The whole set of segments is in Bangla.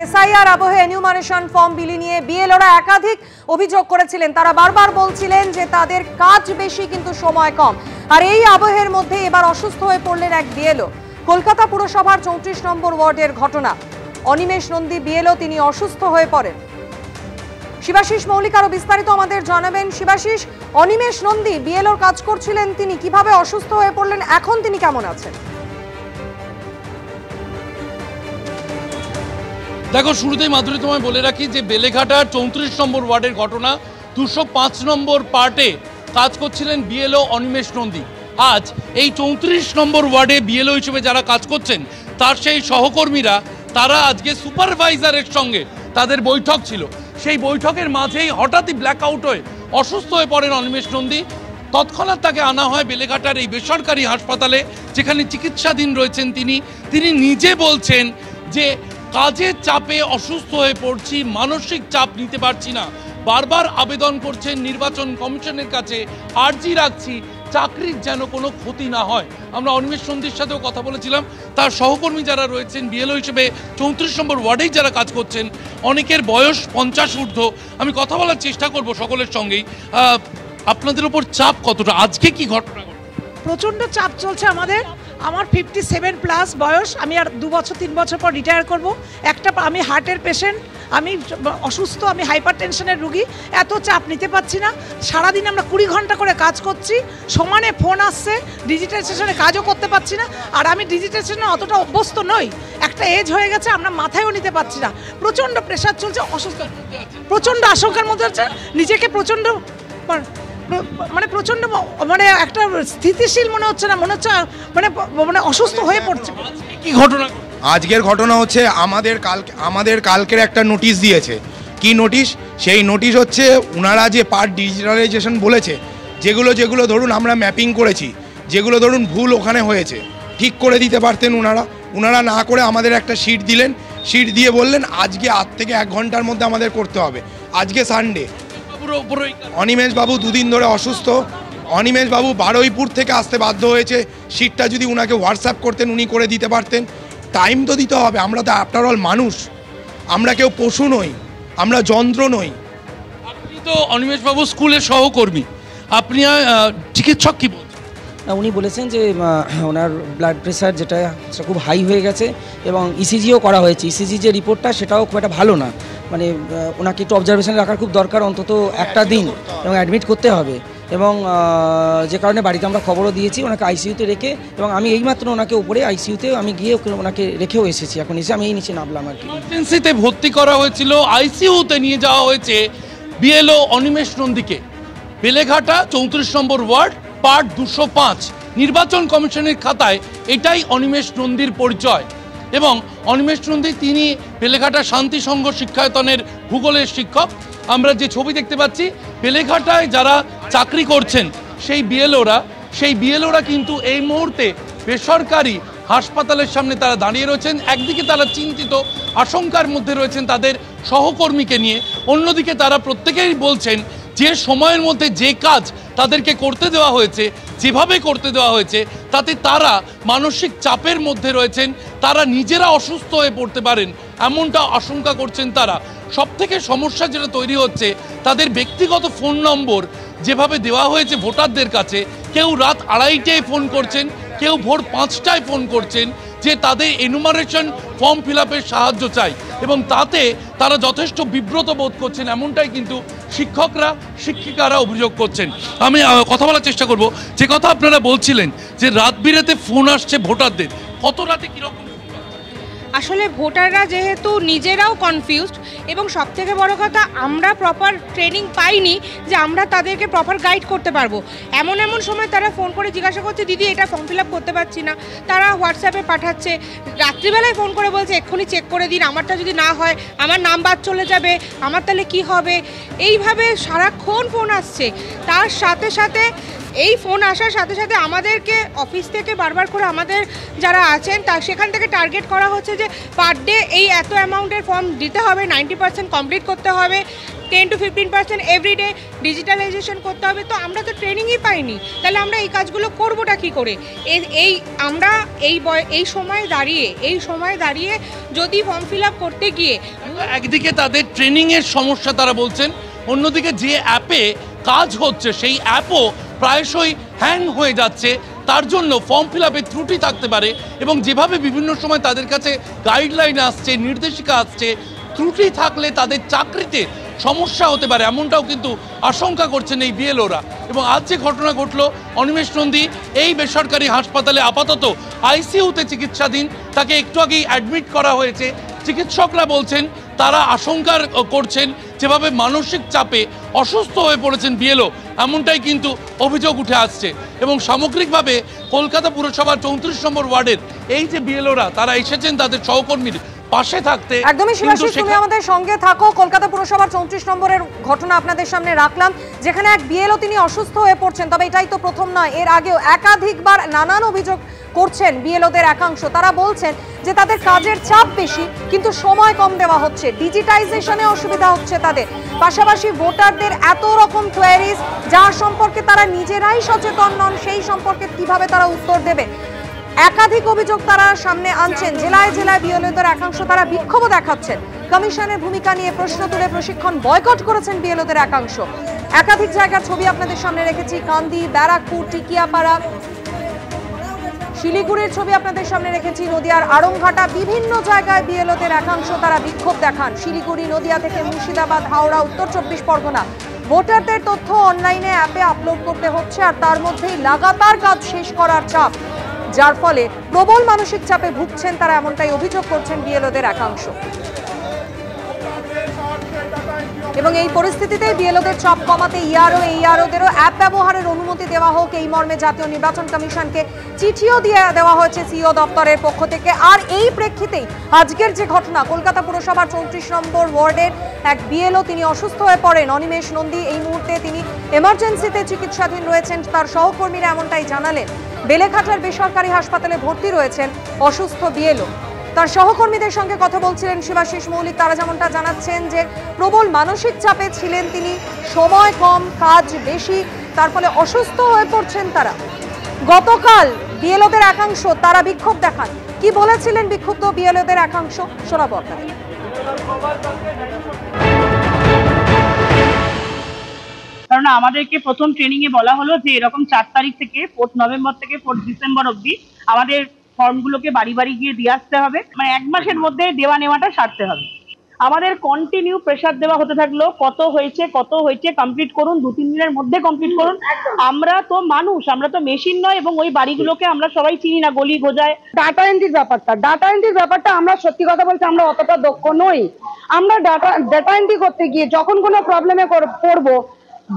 এসআইআর আবহে এনিউমারেশন ফর্ম বিলি নিয়ে বিএলওরা একাধিক অভিযোগ করেছিলেন। তারা বারবার বলছিলেন যে তাদের কাজ বেশি কিন্তু সময় কম। আর এই আবহের মধ্যে এবার অসুস্থ হয়ে পড়লেন এক বিএলও। কলকাতা পুরসভার 34 নম্বর ওয়ার্ডের ঘটনা। অনিমেষ নন্দী বিএলও, তিনি অসুস্থ হয়ে পড়েন। শিবাশিস মৌলিক আরো বিস্তারিত আমাদের জানাবেন। শিবাশিস, অনিমেষ নন্দী বিএলওর কাজ করছিলেন, তিনি কিভাবে অসুস্থ হয়ে পড়লেন, এখন তিনি কেমন আছেন? দেখো, শুরুতেই মাধুরী তোমায় বলে রাখি যে বেলেঘাটার 34 নম্বর ওয়ার্ডের ঘটনা। 205 নম্বর পার্টে কাজ করছিলেন বিএলও অনিমেষ নন্দী। আজ এই 34 নম্বর ওয়ার্ডে বিএলও হিসেবে যারা কাজ করছেন তার সেই সহকর্মীরা, তারা আজকে সুপারভাইজারের সঙ্গে তাদের বৈঠক ছিল। সেই বৈঠকের মাঝেই হঠাৎই ব্ল্যাকআউট হয়ে অসুস্থ হয়ে পড়েন অনিমেষ নন্দী। তৎক্ষণাৎ তাকে আনা হয় বেলেঘাটার এই বেসরকারি হাসপাতালে, যেখানে চিকিৎসাধীন রয়েছেন তিনি। তিনি নিজে বলছেন যে কাজের চাপে অসুস্থ হয়ে পড়ছি, মানসিক চাপ নিতে পারছি না, বারবার আবেদন করছেন নির্বাচন কমিশনের কাছে, আর্জি রাখছি চাকরির যেন কোনো ক্ষতি না হয়। আমরা অনিমেষ নন্দীর সাথেও কথা বলেছিলাম। তার সহকর্মী যারা রয়েছেন বিএলও হিসেবে 34 নম্বর ওয়ার্ডেই যারা কাজ করছেন, অনেকের বয়স 50 ঊর্ধ্ব। আমি কথা বলার চেষ্টা করব সকলের সঙ্গেই। আপনাদের ওপর চাপ কতটা? আজকে কি ঘটনা? প্রচণ্ড চাপ চলছে আমাদের। আমার 57+ বয়স। আমি আর 2-3 বছর পর রিটায়ার করব। আমি হার্টের পেশেন্ট, আমি অসুস্থ, আমি হাইপার টেনশনের রুগী। এত চাপ নিতে পারছি না। সারাদিন আমরা 20 ঘন্টা করে কাজ করছি, সমানে ফোন আসছে, ডিজিটাইজেশনে কাজও করতে পারছি না। আর আমি ডিজিটাইজেশনে অতটা অভ্যস্ত নই, একটা এজ হয়ে গেছে, আমরা মাথায়ও নিতে পারছি না। প্রচণ্ড প্রেশার চলছে, অসুস্থ, প্রচণ্ড আশঙ্কার মধ্যে হচ্ছে। নিজেকে প্রচণ্ড একটা স্থিতিশীল মনে হচ্ছে না, মনে হচ্ছে মানে অসুস্থ হয়ে পড়ছে। কি ঘটনা? আজকের ঘটনা হচ্ছে আমাদের কালকের একটা নোটিশ দিয়েছে। কি নোটিশ? সেই নোটিশ হচ্ছে ওনারা যে পার্ট ডিজিটালাইজেশন বলেছে, যেগুলো ধরুন আমরা ম্যাপিং করেছি, যেগুলো ধরুন ভুল ওখানে হয়েছে, ঠিক করে দিতে পারতেন ওনারা না করে আমাদের একটা শিট দিলেন। শিট দিয়ে বললেন আজকে 8 থেকে 1 ঘন্টার মধ্যে আমাদের করতে হবে। আজকে সানডে, অনিমেষ বাবু 2 দিন ধরে অসুস্থ। অনিমেষ বাবু বারুইপুর থেকে আসতে বাধ্য হয়েছে। শিটটা যদি উনাকে হোয়াটসঅ্যাপ করতেন, উনি করে দিতে পারতেন। টাইম তো দিতে হবে, আমরা তো আফটার অল মানুষ, আমরা কেউ পশু নই, আমরা যন্ত্র নই। আপনি তো অনিমেষ বাবু স্কুলের সহকর্মী, আপনি চিকিৎসক কি বলছেন? উনি বলেছেন যে ওনার ব্লাড প্রেশার যেটা খুব হাই হয়ে গেছে এবং ইসিজিও করা হয়েছে। ইসিজি যে রিপোর্টটা সেটাও খুব একটা ভালো না, মানে ওনাকে একটু অবজারভেশনে রাখার খুব দরকার, অন্তত একটা দিন, এবং অ্যাডমিট করতে হবে। এবং যে কারণে বাড়িতে আমরা খবরও দিয়েছি ওনাকে আইসিইউতে রেখে, এবং আমি এইমাত্র ওনাকে উপরে আইসিইউতে আমি গিয়ে ওনাকে রেখেও এসেছি। এখন এসে আমি এই নিচে নামলাম আর কি। ইমার্জেন্সিতে ভর্তি করা হয়েছিল, আইসিইউতে নিয়ে যাওয়া হয়েছে বিএলও অনিমেষ নন্দীকে। বেলেঘাটা 34 নম্বর ওয়ার্ড, পার্ট 205, নির্বাচন কমিশনের খাতায় এটাই অনিমেষ নন্দীর পরিচয়। এবং অনিমেষ নন্দী তিনি বেলেঘাটা শান্তি সংঘ শিক্ষায়তনের ভূগোলের শিক্ষক। আমরা যে ছবি দেখতে পাচ্ছি, বেলেঘাটায় যারা চাকরি করছেন সেই বিএলওরা কিন্তু এই মুহূর্তে বেসরকারি হাসপাতালের সামনে তারা দাঁড়িয়ে রয়েছেন। একদিকে তারা চিন্তিত, আশঙ্কার মধ্যে রয়েছেন তাদের সহকর্মীকে নিয়ে, অন্যদিকে তারা প্রত্যেকেই বলছেন যে সময়ের মধ্যে যে কাজ তাদেরকে করতে দেওয়া হয়েছে, যেভাবে করতে দেওয়া হয়েছে, তাতে তারা মানসিক চাপের মধ্যে রয়েছেন, তারা নিজেরা অসুস্থ হয়ে পড়তে পারেন এমনটা আশঙ্কা করছেন তারা। সবথেকে সমস্যা যেটা তৈরি হচ্ছে, তাদের ব্যক্তিগত ফোন নম্বর যেভাবে দেওয়া হয়েছে ভোটারদের কাছে, কেউ রাত 2:30টায় ফোন করছেন, কেউ ভোর 5টায় ফোন করছেন যে তাদের এনুমারেশন ফর্ম ফিল আপের সাহায্য চাই, এবং তাতে তারা যথেষ্ট বিব্রত বোধ করছেন, এমনটাই কিন্তু শিক্ষকরা, শিক্ষিকারা অভিযোগ করছেন। আমি কথা বলার চেষ্টা করব, যে কথা আপনারা বলছিলেন যে রাত বিরেতে ফোন আসছে ভোটারদের, কত রাতে কীরকম? আসলে ভোটাররা যেহেতু নিজেরাও কনফিউজড, এবং সবথেকে বড় কথা আমরা প্রপার ট্রেনিং পাইনি যে আমরা তাদেরকে প্রপার গাইড করতে পারবো। এমন সময় তারা ফোন করে জিজ্ঞাসা করছে, দিদি এটা ফর্ম ফিল আপ করতে পারছি না। তারা হোয়াটসঅ্যাপে পাঠাচ্ছে, রাত্রিবেলায় ফোন করে বলছে এক্ষুনি চেক করে দিন, আমারটা যদি না হয় আমার নাম বাদ চলে যাবে, আমার তাহলে কি হবে। এইভাবে সারাক্ষণ ফোন আসছে। তার সাথে সাথে এই ফোন আসার সাথে সাথে আমাদেরকে অফিস থেকে বারবার করে আমাদের যারা আছেন তা সেখান থেকে টার্গেট করা হচ্ছে যে পার ডে এই এত অ্যামাউন্টের ফর্ম দিতে হবে, 90% কমপ্লিট করতে হবে, 10 to 15% এভরিডে ডিজিটালাইজেশন করতে হবে। তো আমরা তো ট্রেনিংই পাইনি, তাহলে আমরা এই কাজগুলো করবোটা কী করে? আমরা এই সময় দাঁড়িয়ে যদি ফর্ম ফিল আপ করতে গিয়ে একদিকে তাদের ট্রেনিংয়ের সমস্যা তারা বলছেন, অন্যদিকে যে অ্যাপে কাজ হচ্ছে সেই অ্যাপও প্রায়শই হ্যাং হয়ে যাচ্ছে, তার জন্য ফর্ম ফিল আপে ত্রুটি থাকতে পারে এবং যেভাবে বিভিন্ন সময় তাদের কাছে গাইডলাইন আসছে, নির্দেশিকা আসছে, ত্রুটি থাকলে তাদের চাকরিতে সমস্যা হতে পারে, এমনটাও কিন্তু আশঙ্কা করছেন এই বিএলওরা। এবং আজ যে ঘটনা ঘটলো, অনিমেষ নন্দী এই বেসরকারি হাসপাতালে আপাতত আইসিইউতে চিকিৎসাধীন, তাকে একটু আগেই অ্যাডমিট করা হয়েছে। চিকিৎসকরা বলছেন তারা আশঙ্কা করছেন যেভাবে মানসিক চাপে অসুস্থ হয়ে পড়েছেন বিএলও, এমনটাই কিন্তু অভিযোগ উঠে আসছে। এবং সামগ্রিকভাবে কলকাতা পুরসভার 34 নম্বর ওয়ার্ডের এই যে বিএলওরা তারা এসেছেন তাদের সহকর্মীর পাশে থাকতে। একদমই শিবাশিস, তুমি আমাদের সঙ্গে থাকো। কলকাতা পুরসভার 34 নম্বরের ঘটনা আপনাদের সামনে রাখলাম, যেখানে এক বিএলও তিনি অসুস্থ হয়ে পড়ছেন। তবে এটাই তো প্রথম নয়, এর আগেও একাধিকবার নানান অভিযোগ করছেন বিএলওদের একাংশ। তারা বলছেন যে তাদের কাজের চাপ বেশি কিন্তু সময় কম দেওয়া হচ্ছে, ডিজিটাইজেশনে অসুবিধা হচ্ছে তাদের, পাশাপাশি ভোটারদের এত রকম কোয়েরিজ যার সম্পর্কে তারা নিজেরাই সচেতন নন, সেই সম্পর্কে কিভাবে তারা উত্তর দেবে। একাধিক অভিযোগ তারা সামনে আনছেন। জেলায় জেলায় বিএলওদের একাংশ তারা বিক্ষোভও দেখাচ্ছেন। কমিশনের ভূমিকা নিয়ে প্রশ্ন তুলে প্রশিক্ষণ বয়কট করেছেন বিএলওদের একাংশ। একাধিক জায়গার ছবি আপনাদের সামনে রেখেছি, কান্দি, ব্যারাকপুর, টিকিয়াপাড়া, শিলিগুড়ির ছবি আপনাদের সামনে রেখেছি, নদিয়ার আড়ংঘাটা, বিভিন্ন জায়গায় বিএলওদের একাংশ তারা বিক্ষোভ দেখান। শিলিগুড়ি, নদিয়া থেকে মুর্শিদাবাদ, হাওড়া, উত্তর 24 পরগনা। ভোটারদের তথ্য অনলাইনে অ্যাপে আপলোড করতে হচ্ছে, আর তার মধ্যেই লাগাতার কাজ শেষ করার চাপ, যার ফলে প্রবল মানসিক চাপে ভুগছেন তারা, এমনটাই অভিযোগ করছেন বিএলওদের একাংশ। এবং এই পরিস্থিতিতে বিএলওদের চাপ কমাতে ইআরওদেরও অ্যাপ ব্যবহারের অনুমতি দেওয়া হোক, এই মর্মে জাতীয় নির্বাচন কমিশনকে চিঠিও দিয়ে দেওয়া হয়েছে সিইও দপ্তরের পক্ষ থেকে। আর এই প্রেক্ষিতেই আজকের যে ঘটনা, কলকাতা পুরসভার 34 নম্বর ওয়ার্ডের এক বিএলও তিনি অসুস্থ হয়ে পড়েন, অনিমেষ নন্দী। এই মুহূর্তে তিনি এমার্জেন্সিতে চিকিৎসাধীন রয়েছেন। তার সহকর্মীরা এমনটাই জানালেন। বেলেঘাটার বেসরকারি হাসপাতালে ভর্তি রয়েছেন অসুস্থ বিএলও। তার সহকর্মীদের সঙ্গে কথা বলছিলেন শিবাশিস মৌলিক। তারা যেমনটা জানাচ্ছেন যে প্রবল মানসিক চাপে ছিলেন তিনি, সময় কম, কাজ বেশি, তার ফলে অসুস্থ হয়ে পড়ছেন তারা। গতকাল বিএলওদের একাংশ তারা বিক্ষোভ দেখান। কি বলেছিলেন বিক্ষুব্ধ বিএলওদের একাংশ, শোনাবো আপনাদের। কারণ আমাদেরকে প্রথম ট্রেনিংয়ে বলা হলো যে এরকম 4 তারিখ থেকে 4 নভেম্বর থেকে 4 ডিসেম্বর অবধি আমাদের ফর্মগুলোকে বাড়ি বাড়ি গিয়ে দিয়ে আসতে হবে, মানে 1 মাসের মধ্যে দেওয়া নেওয়াটা সারতে হবে। আমাদের কন্টিনিউ প্রেশার দেওয়া হতে থাকলো, কত হয়েছে কমপ্লিট করুন, 2-3 দিনের মধ্যে কমপ্লিট করুন। আমরা তো মানুষ, আমরা তো মেশিন নয়, এবং ওই বাড়িগুলোকে আমরা সবাই চিনি না, গলি গোজায়। ডাটা এন্ট্রির ব্যাপারটা আমরা সত্যি কথা বলছি আমরা অতটা দক্ষ নই। আমরা ডাটা এন্ট্রি করতে গিয়ে যখন কোনো প্রবলেমে পড়বো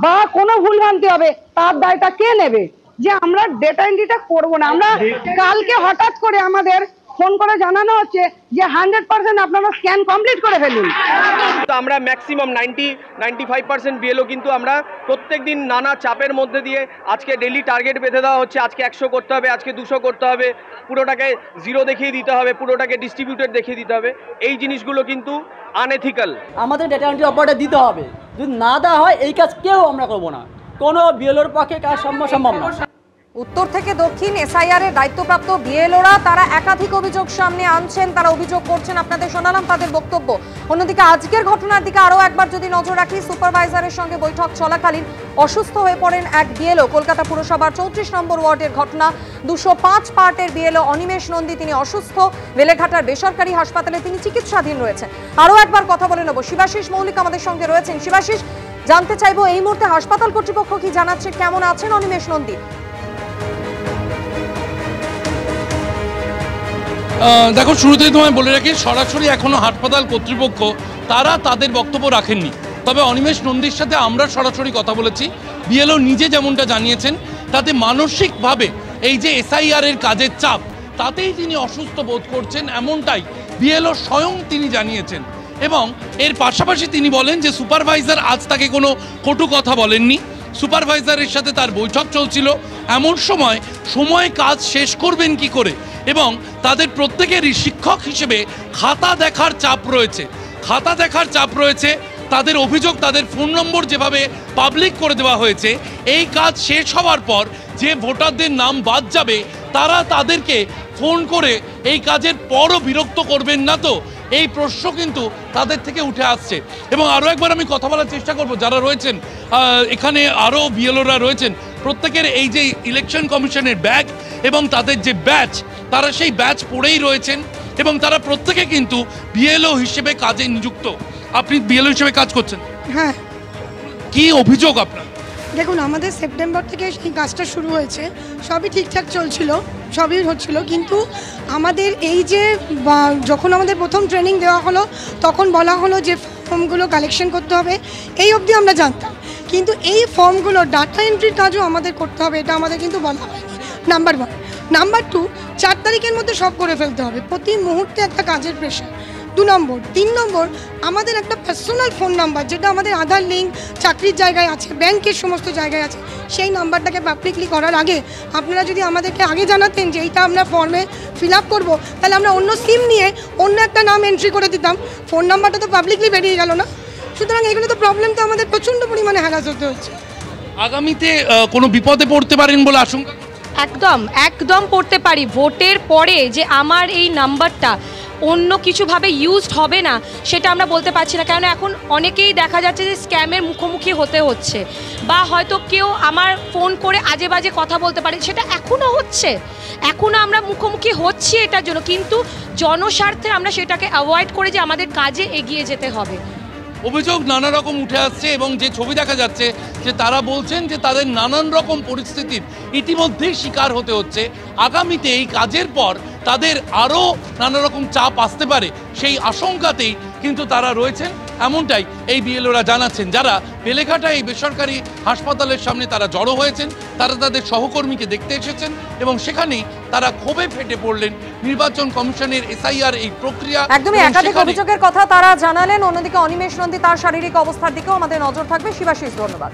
বা কোনো ভুলভ্রান্তি হবে, তার দায়টা কে নেবে? যে আমরা ডেটা এন্ট্রিটা করবো না। আমরা কালকে হঠাৎ করে আমাদের ফোন করে জানানো হচ্ছে যে 100% আপনারা স্ক্যান কমপ্লিট করে ফেলুন। তো আমরা ম্যাক্সিমাম 90-95% বিএলও কিন্তু আমরা প্রত্যেকদিন নানা চাপের মধ্যে দিয়ে আজকে ডেইলি টার্গেট বেঁধে দেওয়া হচ্ছে, আজকে 100 করতে হবে, আজকে 200 করতে হবে, পুরোটাকে 0 দেখিয়ে দিতে হবে, পুরোটাকে ডিস্ট্রিবিউটেড দেখিয়ে দিতে হবে। এই জিনিসগুলো কিন্তু আনএথিক্যাল। আমাদের ডেটা এন্ট্রি অপারেটর দিতে হবে, যদি না দেওয়া হয় এই কাজ কেউ আমরা করবো না, কোনো বিএলওর পক্ষে কাজ সম্ভব না। উত্তর থেকে দক্ষিণ এসআইআর এর দায়িত্বপ্রাপ্ত বিএলওরা তারা একাধিক অভিযোগ সামনে আনছেন, তারা অভিযোগ করছেন, আপনাদের শোনালাম তাদের বক্তব্য। অন্যদিকে আজকের ঘটনার দিকে আরও একবার যদি নজর রাখি, সুপারভাইজারের সঙ্গে বৈঠক চলাকালীন অসুস্থ হয়ে পড়েন এক বিএলও। কলকাতা পুরসভার 34 নম্বর ওয়ার্ডের ঘটনা। 205 পার্টের বিএলও অনিমেষ নন্দী তিনি অসুস্থ, বেলেঘাটার বেসরকারি হাসপাতালে তিনি চিকিৎসাধীন রয়েছেন। আরও একবার কথা বলে নেব, শিবাশিস মৌলিক আমাদের সঙ্গে রয়েছেন। শিবাশিস, জানতে চাইবো এই মুহূর্তে হাসপাতাল কর্তৃপক্ষ কি জানাচ্ছে, কেমন আছেন অনিমেষ নন্দী? দেখো, শুরুতেই তোমায় বলে রাখি, সরাসরি এখনো হাসপাতাল কর্তৃপক্ষ তারা তাদের বক্তব্য রাখেননি। তবে অনিমেষ নন্দীর সাথে আমরা সরাসরি কথা বলেছি। বিএলও নিজে যেমনটা জানিয়েছেন, তাতে মানসিকভাবে এই যে এসআইআর এর কাজের চাপ, তাতেই তিনি অসুস্থ বোধ করছেন, এমনটাই বিএলও স্বয়ং তিনি জানিয়েছেন। এবং এর পাশাপাশি তিনি বলেন যে সুপারভাইজার আজ তাকে কোনো কটু কথা বলেননি। সুপারভাইজারের সাথে তার বৈঠক চলছিল। এমন সময় কাজ শেষ করবেন কি করে, এবং তাদের প্রত্যেকেরই শিক্ষক হিসেবে খাতা দেখার চাপ রয়েছে। তাদের অভিযোগ, তাদের ফোন নম্বর যেভাবে পাবলিক করে দেওয়া হয়েছে, এই কাজ শেষ হওয়ার পর যে ভোটারদের নাম বাদ যাবে তারা তাদেরকে ফোন করে এই কাজের পরও বিরক্ত করবেন না তো, এই প্রশ্ন কিন্তু তাদের থেকে উঠে আসছে। এবং আরও একবার আমি কথা বলার চেষ্টা করব, যারা রয়েছেন এখানে আরও বিএলওরা রয়েছেন, প্রত্যেকের এই যে ইলেকশন কমিশনের ব্যাগ এবং তাদের যে ব্যাচ, তারা সেই ব্যাচ পরেই রয়েছেন এবং তারা প্রত্যেকে কিন্তু বিএলও হিসেবে কাজে নিযুক্ত। আপনি বিএলও হিসেবে কাজ করছেন? হ্যাঁ। কি অভিযোগ আপনার? দেখুন, আমাদের সেপ্টেম্বর থেকে এই কাজটা শুরু হয়েছে, সবই ঠিকঠাক চলছিল, সবই হচ্ছিল, কিন্তু আমাদের এই যে যখন আমাদের প্রথম ট্রেনিং দেওয়া হলো তখন বলা হলো যে ফর্মগুলো কালেকশন করতে হবে, এই অবধি আমরা জানতাম, কিন্তু এই ফর্মগুলো ডাটা এন্ট্রির কাজও আমাদের করতে হবে, এটা আমাদের কিন্তু বলা হয়নি। নাম্বার 1। নাম্বার 2, 4 তারিখের মধ্যে সব করে ফেলতে হবে, প্রতি মুহূর্তে একটা কাজের প্রেশার। 2 নম্বর। 3 নম্বর, আমাদের একটা পার্সোনাল ফোন নাম্বার, যেটা আমাদের আধার লিঙ্ক, চাকরির জায়গায় আছে, ব্যাংকের সমস্ত জায়গায় আছে, সেই নাম্বারটাকে পাবলিকলি করার আগে আপনারা যদি আমাদেরকে আগে জানাতেন যে এইটা আমরা ফর্মে ফিল আপ করবো, তাহলে আমরা অন্য সিম নিয়ে অন্য একটা নাম এন্ট্রি করে দিতাম, ফোন নাম্বারটা তো পাবলিকলি বেরিয়ে গেল না। সুতরাং এগুলো তো প্রবলেম, তো আমাদের প্রচণ্ড পরিমাণে হ্যারাস হতে হচ্ছে। আগামীতে কোনো বিপদে পড়তে পারেন বলে আশঙ্কা? একদম পড়তে পারি। ভোটের পরে যে আমার এই নাম্বারটা অন্য কিছুভাবে ইউজড হবে না সেটা আমরা বলতে পারছি না, কারণ এখন অনেকেই দেখা যাচ্ছে যে স্ক্যামের মুখোমুখি হতে হচ্ছে, বা হয়তো কেউ আমার ফোন করে আজে বাজে কথা বলতে পারে, সেটা এখনও হচ্ছে, এখনও আমরা মুখোমুখি হচ্ছি এটার জন্য, কিন্তু জনস্বার্থে আমরা সেটাকে অ্যাভয়েড করে যে আমাদের কাজে এগিয়ে যেতে হবে। অভিযোগ নানা রকম উঠে আসছে এবং যে ছবি দেখা যাচ্ছে যে তারা বলছেন যে তাদের নানান রকম পরিস্থিতির ইতিমধ্যেই শিকার হতে হচ্ছে। আগামীতে এই কাজের পর তাদের আরও নানা রকম চাপ আসতে পারে, সেই আশঙ্কাতেই কিন্তু তারা রয়েছেন, এমনটাই এই বিএলওরা জানাচ্ছেন। যারা বেলেঘাটা এই বেসরকারি হাসপাতালের সামনে তারা জড়ো হয়েছেন, তারা তাদের সহকর্মীকে দেখতে এসেছেন এবং সেখানেই তারা ক্ষোভে ফেটে পড়লেন নির্বাচন কমিশনের এসআইআর এই প্রক্রিয়া। একদমই একাধিক অভিযোগের কথা তারা জানালেন। অন্যদিকে অনিমেষ নন্দী, তার শারীরিক অবস্থার দিকেও আমাদের নজর থাকবে। শিবাশিস, ধন্যবাদ।